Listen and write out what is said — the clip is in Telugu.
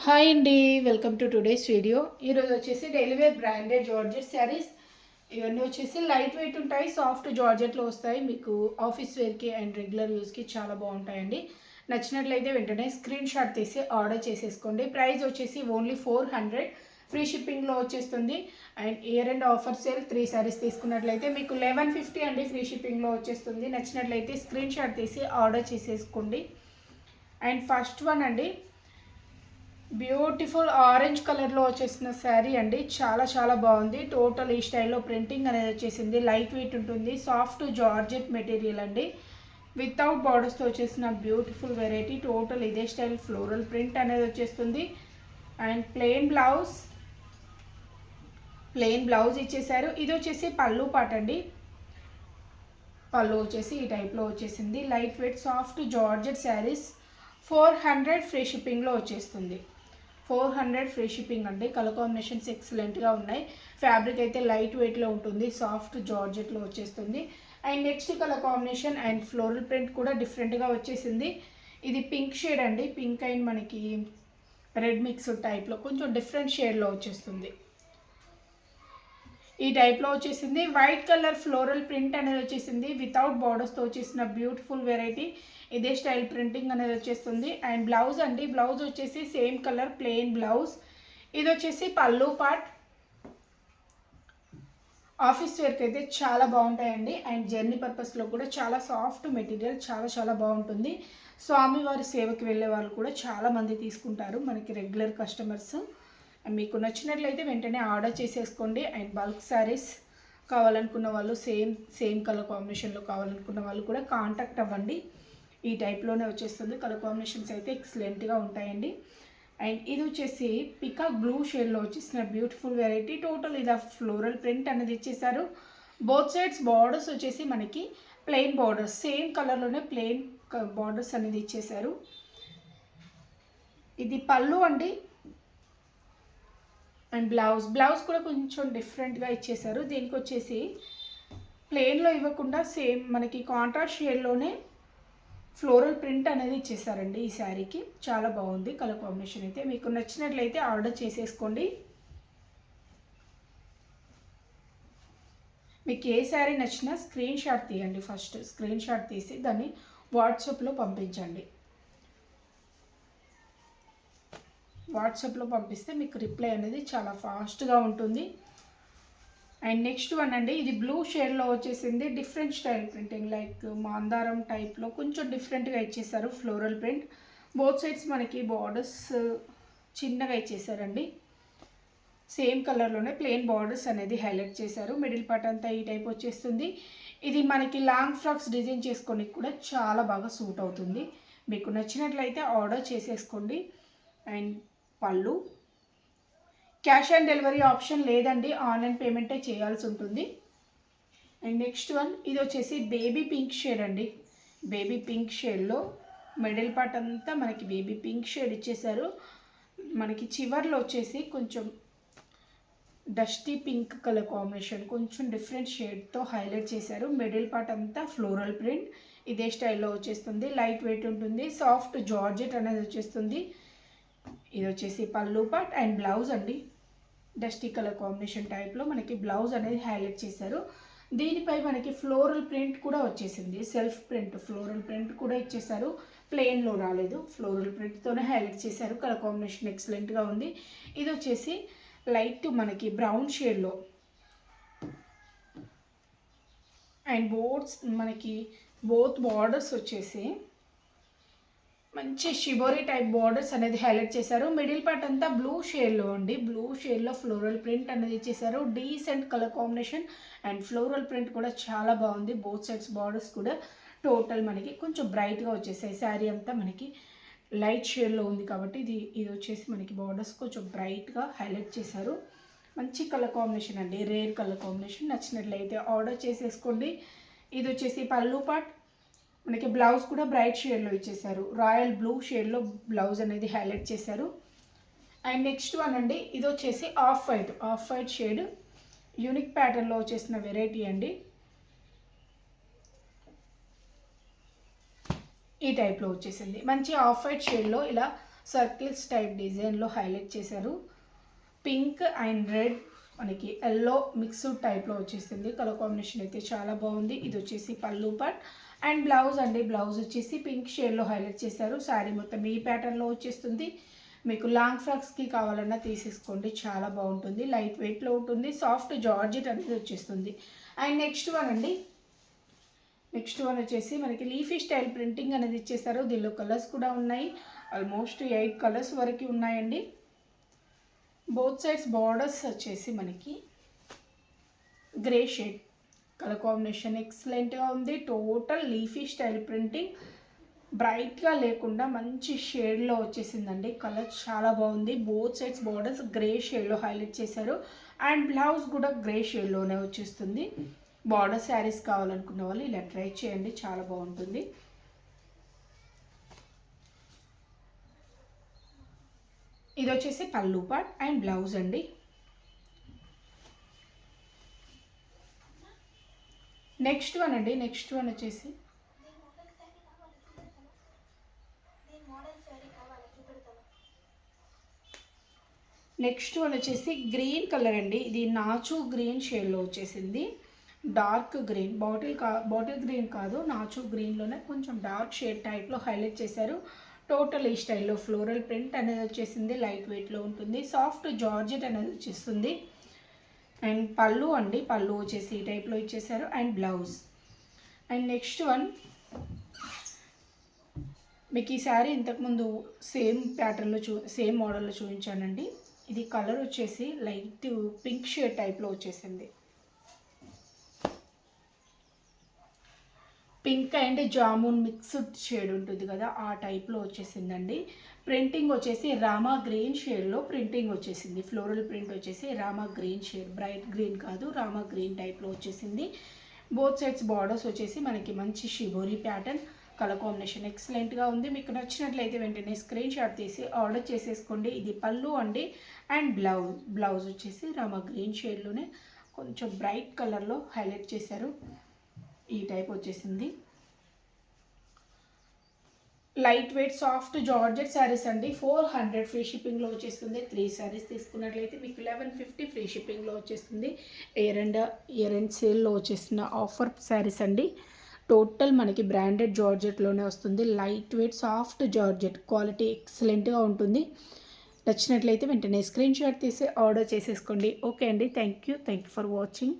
హాయ్ అండి, వెల్కమ్ టు టుడేస్ వీడియో. ఈరోజు వచ్చేసి daily wear branded georgette sarees. ఇవన్నీ వచ్చేసి లైట్ వెయిట్ ఉంటాయి, సాఫ్ట్ జార్జెట్లో వస్తాయి. మీకు ఆఫీస్ వేర్కి అండ్ రెగ్యులర్ యూస్కి చాలా బాగుంటాయండి. నచ్చినట్లయితే వెంటనే స్క్రీన్ షాట్ తీసి ఆర్డర్ చేసేసుకోండి. ప్రైస్ వచ్చేసి ఓన్లీ 400, ఫ్రీ షిప్పింగ్లో వచ్చేస్తుంది. And year and offer sale 3 saris తీసుకున్నట్లయితే మీకు 1150 అండి, ఫ్రీ షిప్పింగ్లో వచ్చేస్తుంది. నచ్చినట్లయితే స్క్రీన్ షాట్ తీసి ఆర్డర్ చేసేసుకోండి. అండ్ ఫస్ట్ వన్ అండి, బ్యూటిఫుల్ ఆరెంజ్ కలర్లో వచ్చేసిన శారీ అండి. చాలా బాగుంది. టోటల్ ఈ స్టైల్లో ప్రింటింగ్ అనేది వచ్చేసింది. లైట్ వెయిట్ ఉంటుంది, సాఫ్ట్ జార్జెట్ మెటీరియల్ అండి. వితౌట్ బార్డర్స్తో వచ్చేసిన బ్యూటిఫుల్ వెరైటీ. టోటల్ ఇదే స్టైల్ ఫ్లోరల్ ప్రింట్ అనేది వచ్చేస్తుంది. అండ్ ప్లెయిన్ బ్లౌజ్ ఇచ్చేసారు. ఇది వచ్చేసి పళ్ళు పాట అండి. పళ్ళు వచ్చేసి ఈ టైప్లో వచ్చేసింది. Light weight soft georgette sarees. 400 free షిప్పింగ్లో వచ్చేస్తుంది. 400 ఫ్రీ షిప్పింగ్ అండి. కలర్ కాంబినేషన్స్ ఎక్సలెంట్గా ఉన్నాయి. ఫ్యాబ్రిక్ అయితే లైట్ వెయిట్లో ఉంటుంది, సాఫ్ట్ జార్జెట్లో వచ్చేస్తుంది. And next colour combination and floral print కూడా డిఫరెంట్గా వచ్చేసింది. ఇది పింక్ షేడ్ అండి. పింక్ అండ్ మనకి రెడ్ మిక్స్ టైప్లో కొంచెం డిఫరెంట్ షేడ్లో వచ్చేస్తుంది. ఈ టైప్లో వచ్చేసింది. వైట్ కలర్ ఫ్లోరల్ ప్రింట్ అనేది వచ్చేసింది. వితౌట్ బార్డర్స్తో వచ్చేసిన బ్యూటిఫుల్ వెరైటీ. ఇదే స్టైల్ ప్రింటింగ్ అనేది వచ్చేస్తుంది. అండ్ బ్లౌజ్ అండి, బ్లౌజ్ వచ్చేసి సేమ్ కలర్ ప్లెయిన్ బ్లౌజ్. ఇది వచ్చేసి పళ్ళు పార్ట్. ఆఫీస్ వేర్కి అయితే చాలా బాగుంటాయండి. అండ్ జర్నీ పర్పస్లో కూడా చాలా సాఫ్ట్ మెటీరియల్, చాలా బాగుంటుంది. స్వామివారి సేవకి వెళ్ళే వాళ్ళు కూడా చాలామంది తీసుకుంటారు, మనకి రెగ్యులర్ కస్టమర్స్. మీకు నచ్చినట్లయితే వెంటనే ఆర్డర్ చేసేసుకోండి. అండ్ బల్క్ శారీస్ కావాలనుకున్న వాళ్ళు, సేమ్ కలర్ కాంబినేషన్లో కావాలనుకున్న వాళ్ళు కూడా కాంటాక్ట్ అవ్వండి. ఈ టైప్లోనే వచ్చేస్తుంది. కలర్ కాంబినేషన్స్ అయితే ఎక్సలెంట్గా ఉంటాయండి. అండ్ ఇది వచ్చేసి పికాక్ బ్లూ షేడ్లో వచ్చేసిన బ్యూటిఫుల్ వెరైటీ. టోటల్ ఇది ఫ్లోరల్ ప్రింట్ అనేది ఇచ్చేసారు. బోత్ సైడ్స్ బార్డర్స్ వచ్చేసి మనకి ప్లెయిన్ బార్డర్స్, సేమ్ కలర్లోనే ప్లెయిన్ బార్డర్స్ అనేది ఇచ్చేసారు. ఇది పళ్ళు అండి. అండ్ బ్లౌజ్ కూడా కొంచెం డిఫరెంట్గా ఇచ్చేసారు. దీనికి వచ్చేసి ప్లెయిన్లో ఇవ్వకుండా సేమ్ మనకి కాంట్రాస్ట్ షేడ్లోనే ఫ్లోరల్ ప్రింట్ అనేది ఇచ్చేసారండి ఈ శారీకి. చాలా బాగుంది కలర్ కాంబినేషన్ అయితే. మీకు నచ్చినట్లయితే ఆర్డర్ చేసేసుకోండి. మీకు ఏ శారీ నచ్చినా స్క్రీన్ షాట్ తీయండి. ఫస్ట్ స్క్రీన్ షాట్ తీసి దాన్ని వాట్సాప్లో పంపించండి. వాట్సాప్లో పంపిస్తే మీకు రిప్లై అనేది చాలా ఫాస్ట్గా ఉంటుంది. అండ్ నెక్స్ట్ వన్ అండి, ఇది బ్లూ షేడ్లో వచ్చేసింది. డిఫరెంట్ స్టైల్ ప్రింటింగ్, లైక్ మందారం టైప్లో కొంచెం డిఫరెంట్గా ఇచ్చేసారు ఫ్లోరల్ ప్రింట్. బోత్ సైడ్స్ మనకి బార్డర్స్ చిన్నగా ఇచ్చేసారండి. సేమ్ కలర్లోనే ప్లెయిన్ బార్డర్స్ అనేది హైలైట్ చేశారు. మిడిల్ పార్ట్ అంతా ఈ టైప్ వచ్చేస్తుంది. ఇది మనకి లాంగ్ ఫ్రాక్స్ డిజైన్ చేసుకోనికి కూడా చాలా బాగా సూట్ అవుతుంది. మీకు నచ్చినట్లయితే ఆర్డర్ చేసేసుకోండి. అండ్ పళ్ళు, క్యాష్ ఆన్ డెలివరీ ఆప్షన్ లేదండి, ఆన్లైన్ పేమెంటే చేయాల్సి ఉంటుంది. అండ్ నెక్స్ట్ వన్, ఇది వచ్చేసి బేబీ పింక్ షేడ్ అండి. బేబీ పింక్ షేడ్లో మిడిల్ పార్ట్ అంతా మనకి బేబీ పింక్ షేడ్ ఇచ్చేసారు. మనకి చివర్లో వచ్చేసి కొంచెం డస్టీ పింక్ కలర్ కాంబినేషన్, కొంచెం డిఫరెంట్ షేడ్తో హైలైట్ చేశారు. మిడిల్ పార్ట్ అంతా ఫ్లోరల్ ప్రింట్ ఇదే స్టైల్లో వచ్చేస్తుంది. లైట్ వెయిట్ ఉంటుంది, సాఫ్ట్ జార్జెట్ అనేది వచ్చేస్తుంది. ఇది వచ్చేసి పళ్ళు పార్ట్ అండ్ బ్లౌజ్ అండి. డస్టీ కలర్ కాంబినేషన్ టైప్లో మనకి బ్లౌజ్ అనేది హైలైట్ చేశారు. దీనిపై మనకి ఫ్లోరల్ ప్రింట్ కూడా వచ్చేసింది. సెల్ఫ్ ప్రింట్ ఫ్లోరల్ ప్రింట్ కూడా ఇచ్చేసారు. ప్లెయిన్లో రాలేదు, ఫ్లోరల్ ప్రింట్తోనే హైలైట్ చేశారు. కలర్ కాంబినేషన్ ఎక్సలెంట్గా ఉంది. ఇది వచ్చేసి లైట్ మనకి బ్రౌన్ షేడ్లో అండ్ బోత్ బార్డర్స్ వచ్చేసి మంచి షిబోరీ టైప్ బార్డర్స్ అనేది హైలైట్ చేశారు. మిడిల్ పార్ట్ అంతా బ్లూ షేడ్లో అండి. బ్లూ షేడ్లో ఫ్లోరల్ ప్రింట్ అనేది ఇచ్చేసారు. Decent colour combination and floral print కూడా చాలా బాగుంది. బోత్ సైడ్స్ బార్డర్స్ కూడా టోటల్ మనకి కొంచెం బ్రైట్గా వచ్చేసాయి. శారీ అంతా మనకి లైట్ షేడ్లో ఉంది కాబట్టి ఇది వచ్చేసి మనకి బార్డర్స్ కొంచెం బ్రైట్గా హైలైట్ చేశారు. మంచి కలర్ కాంబినేషన్ అండి, రేర్ కలర్ కాంబినేషన్. నచ్చినట్లయితే ఆర్డర్ చేసేసుకోండి. ఇది వచ్చేసి పళ్ళు పార్ట్. మనకి బ్లౌజ్ కూడా బ్రైట్ షేడ్లో ఇచ్చేసారు. రాయల్ బ్లూ షేడ్లో బ్లౌజ్ అనేది హైలైట్ చేశారు. అండ్ నెక్స్ట్ వన్ అండి, ఇది వచ్చేసి ఆఫ్ వైట్ షేడ్ యూనిక్ ప్యాటర్న్లో వచ్చేసిన వెరైటీ అండి. ఈ టైప్లో వచ్చేసింది. మంచి ఆఫ్ వైట్ షేడ్లో ఇలా సర్కిల్స్ టైప్ డిజైన్లో హైలైట్ చేశారు. పింక్ అండ్ రెడ్ మనకి ఎల్లో మిక్స్డ్ టైప్లో వచ్చేసింది. కలర్ కాంబినేషన్ అయితే చాలా బాగుంది. ఇది వచ్చేసి పళ్ళు పార్ట్ అండ్ బ్లౌజ్ అండి. బ్లౌజ్ వచ్చేసి పింక్ షేడ్లో హైలైట్ చేశారు. శారీ మొత్తం ఈ ప్యాటర్న్లో వచ్చేస్తుంది. మీకు లాంగ్ ఫ్రాక్స్కి కావాలన్నా తీసేసుకోండి, చాలా బాగుంటుంది. లైట్ వెయిట్లో ఉంటుంది. సాఫ్ట్ జార్జెట్ అనేది వచ్చేస్తుంది. అండ్ నెక్స్ట్ వన్ అండి, నెక్స్ట్ వన్ వచ్చేసి మనకి లీఫీ స్టైల్ ప్రింటింగ్ అనేది ఇచ్చేసారు. దీనిలో కలర్స్ కూడా ఉన్నాయి. ఆల్మోస్ట్ 8 కలర్స్ వరకు ఉన్నాయండి. బోత్ సైడ్స్ బార్డర్స్ వచ్చేసి మనకి గ్రే షేడ్. కలర్ కాంబినేషన్ ఎక్సలెంట్గా ఉంది. టోటల్ లీఫీ స్టైల్ ప్రింటింగ్, బ్రైట్గా లేకుండా మంచి షేడ్లో వచ్చేసిందండి. కలర్ చాలా బాగుంది. బోత్ సైడ్స్ బార్డర్స్ గ్రే షేడ్లో హైలైట్ చేశారు. అండ్ బ్లౌజ్ కూడా గ్రే షేడ్లోనే వచ్చేస్తుంది. బార్డర్ శారీస్ కావాలనుకున్న వాళ్ళు ఇలా ట్రై చేయండి, చాలా బాగుంటుంది. ఇది వచ్చేసి పళ్ళు పార్ట్ అండ్ బ్లౌజ్ అండి. నెక్స్ట్ వన్ అండి, నెక్స్ట్ వన్ వచ్చేసి గ్రీన్ కలర్ అండి. ఇది నాచు గ్రీన్ షేడ్లో వచ్చేసింది. డార్క్ గ్రీన్, బాటిల్ గ్రీన్ కాదు, నాచు గ్రీన్లోనే కొంచెం డార్క్ షేడ్ టైప్లో హైలైట్ చేశారు. టోటల్ ఈ స్టైల్లో ఫ్లోరల్ ప్రింట్ అనేది వచ్చేసింది. లైట్ వెయిట్లో ఉంటుంది. సాఫ్ట్ జార్జెట్ అనేది వచ్చేస్తుంది. అండ్ పళ్ళు అండి, పళ్ళు వచ్చేసి ఈ టైప్లో ఇచ్చేసారు. And blouse. And next one మీకు ఈ శారీ ఇంతకుముందు సేమ్ ప్యాటర్న్లో సేమ్ మోడల్లో చూపించానండి. ఇది కలర్ వచ్చేసి లైట్ పింక్ షేడ్ టైప్లో వచ్చేసింది. Pink and jamun mixed shade ఉంటుంది కదా, ఆ టైప్లో వచ్చేసిందండి. ప్రింటింగ్ వచ్చేసి రామా గ్రీన్ షేడ్లో ప్రింటింగ్ వచ్చేసింది. ఫ్లోరల్ ప్రింట్ వచ్చేసి Rama green shade, bright green కాదు, రామా గ్రీన్ టైప్లో వచ్చేసింది. బోత్ సైడ్స్ బార్డర్స్ వచ్చేసి మనకి మంచి షిబోరీ ప్యాటర్న్. కలర్ కాంబినేషన్ ఎక్సలెంట్గా ఉంది. మీకు నచ్చినట్లయితే వెంటనే స్క్రీన్ షాట్ తీసి ఆర్డర్ చేసేసుకోండి. ఇది పళ్ళు అండి. అండ్ బ్లౌజ్ వచ్చేసి రామా గ్రీన్ షేడ్లోనే కొంచెం బ్రైట్ కలర్లో హైలైట్ చేశారు. ఈ టైప్ వచ్చేసింది. Light weight soft georgette saris అండి. 400 ఫ్రీ షిప్పింగ్లో వచ్చేస్తుంది. 3 శారీస్ తీసుకున్నట్లయితే మీకు 1150 ఫ్రీ షిప్పింగ్లో వచ్చేస్తుంది. ఇయర్ అండ్ సేల్లో వచ్చేసిన ఆఫర్ శారీస్ అండి. టోటల్ మనకి బ్రాండెడ్ జార్జెట్లోనే వస్తుంది. Light weight soft georgette, quality ఎక్సలెంట్గా ఉంటుంది. నచ్చినట్లయితే వెంటనే స్క్రీన్ షాట్ తీసి ఆర్డర్ చేసేసుకోండి. ఓకే అండి, థ్యాంక్ యూ ఫర్ వాచింగ్.